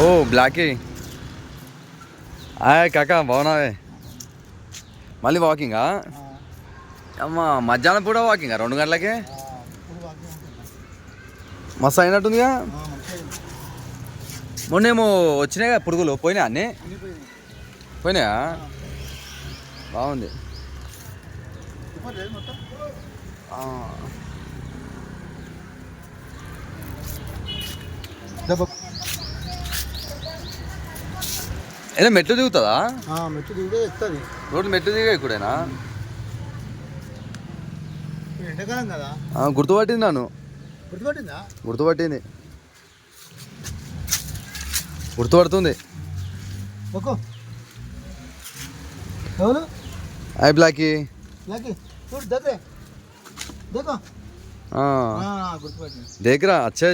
ఓ Blackie ఆయ్ కాకా బాగున్నావే మళ్ళీ వాకింగా అమ్మ మధ్యాహ్నం పూట వాకింగా 2 గంటలకి మస్తు అయినట్టుందిగా మొన్నేమో వచ్చినాయిగా పురుగులు పోయినా అన్నీ పోయినాయా బాగుంది ఏదో మెట్లు దిగుతుందా మెట్లు దిగితే ఎక్కుతుంది రోడ్డు మెట్లు దిగా ఇక్కడేనా ఎండాకాలం కదా గుర్తుపట్టింది నన్ను గుర్తుపట్టిందా గుర్తుపడుతుంది ఒక్కో ఎవరు హాయ్ బ్లాకీ చూడు దగ్గరే देखो देख रहा अच्छे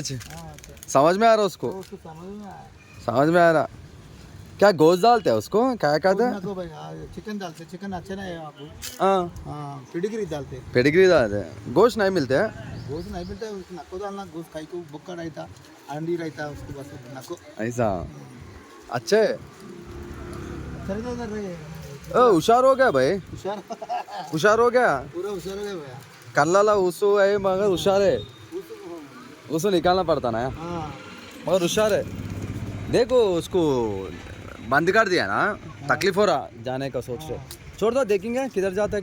समझ में आ रहा उसको समझ में आ रहा क्या गोश्त डालते हैं उसको क्या कहते हैं चिकन डालते चिकन अच्छा नहीं है आपको पेडिग्री डालते गोश्त नहीं मिलते हैं गोश्त नहीं मिलता है उसको नको डालना गोश्त खाई को बुक्का रहता अंडी रहता उसको बस नको ऐसा अच्छे होशियार हो गया भाई होशियार हो गया पूरा होशियार हो गया भैया कल्ला उसो है मगर होशियार है उसको निकालना पड़ता ना मगर होशियार है देखो उसको बंद कर दिया ना तकलीफ हो रहा जाने का सोच रहे छोड़ दो देखेंगे किधर जाता है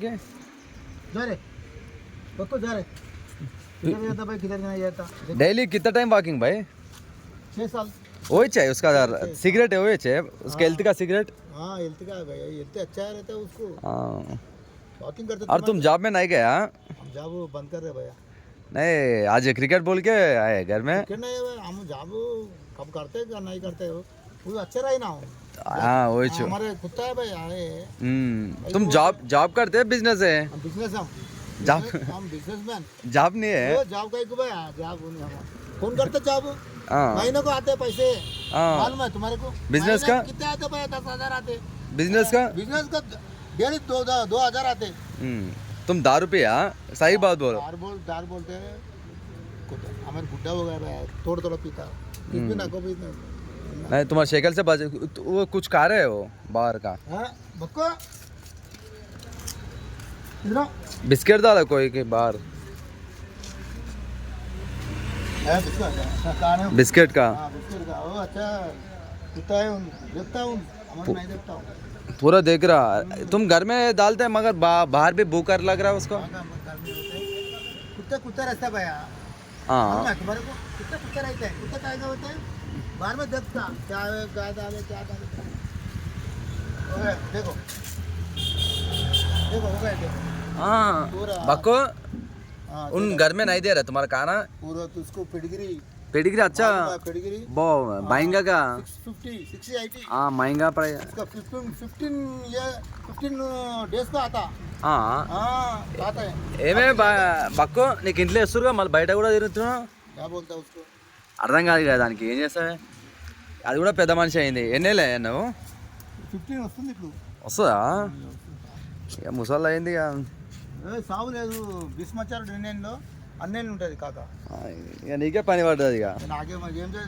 जा रहे किधर जाता भाई किधर नहीं जाता डेली कितना टाइम वॉकिंग भाई 6 साल वही चाहिए उसका सिगरेट है वही चाहिए उसका हेल्थ का सिगरेट हेल्थ का भाई हेल्थ अच्छा रहता है उसको वॉकिंग करते और तुम जॉब में नहीं गया हम जॉब बंद कर रहे भैया नहीं आज क्रिकेट बोल के आए घर में क्रिकेट नहीं हम जॉब कब करते हैं नहीं करते हो वो अच्छा रही ना हाँ वही हमारे कुत्ता है भाई आए तुम जॉब करते हैं बिजनेस है बिजनेस हम बिजनेसमैन जॉब नहीं है जॉब का भाई जॉब फोन करते जॉब महीने को आते पैसे मालूम है तुम्हारे को बिजनेस का कितने आते भाई 10,000 आते बिजनेस का डेली 2,000 आते तुम दारू पिया सही बात बोलो दारू बोलते हैं हमारे बुढ़ा हो गया भाई थोड़ा पीता कुछ भी ना को भी नहीं तुम्हारे शक्ल से बात वो कुछ खा रहे हो बाहर का बक्को बिस्किट डाला कोई के बाहर बिस्किट का अच्छा कुत्ता है देखता हूँ नहीं देखता हूँ पूरा देख रहा तुम घर में डालते हैं मगर बाहर भी भूखा लग रहा है उसको कुत्ता रहता भैया तुम्हारे को कुत्ता रहता है कुत्ता क्या होता है बाहर में देखता क्या डाले क्या डाले देखो देखो हो गया बक्को उन घर में नहीं दे रहा तुम्हारा खाना पूरा तो उसको पेडिग्री अच्छा महंगा का 60 हाँ महंगा पड़ेगा 15 डेज का आता ఏమే బక్కు నీకు ఇంట్లో వేస్తురుగా మళ్ళీ బయట కూడా తిరుగుతున్నావు అర్థం కాదు కదా దానికి ఏం చేస్తావే అది కూడా పెద్ద మనిషి అయింది ఎన్నేళ్ళే నువ్వు 15 వస్తుంది ఇప్పుడు వస్తుందా ఇక ముసళ్ళు అయింది ఇక సాగు లేదు బిస్మచ్చారు డిన్నెన్లో అన్నేళ్ళు ఉంటుంది కాక ఇక నీకే పని పడుతుంది ఇక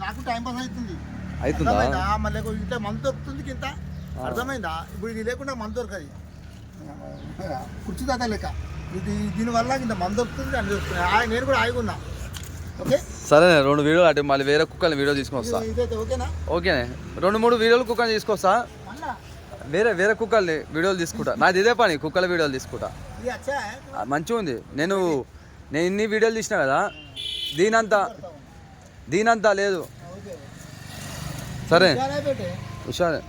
నాకు టైం పాస్ అవుతుంది అవుతుందా మళ్ళీ ఇట్లా మందు దొరుకుతుంది కింద అర్థమైందా ఇప్పుడు ఇది లేకుండా మందు దొరకదు కుర్చీ దాకా లెక్క ఇది దీనివల్ల ఇంత మందు దొరుకుతుంది అని దొరుకుతుంది నేను కూడా ఆగున్నా ఓకే సరే 2 వీడియోలు అటు మళ్ళీ వేరే కుక్కల్ని వీడియో తీసుకొని వస్తా ఓకేనా ఓకేనే 2-3 వీడియోలు కుక్కల్ని తీసుకొస్తా వేరే కుక్కల్ని వీడియోలు తీసుకుంటా నాది ఇదే పని కుక్కల వీడియోలు తీసుకుంటా మంచిగా ఉంది నేను ఇన్ని వీడియోలు తీసినా కదా దీనంతా లేదు సరే హుషారే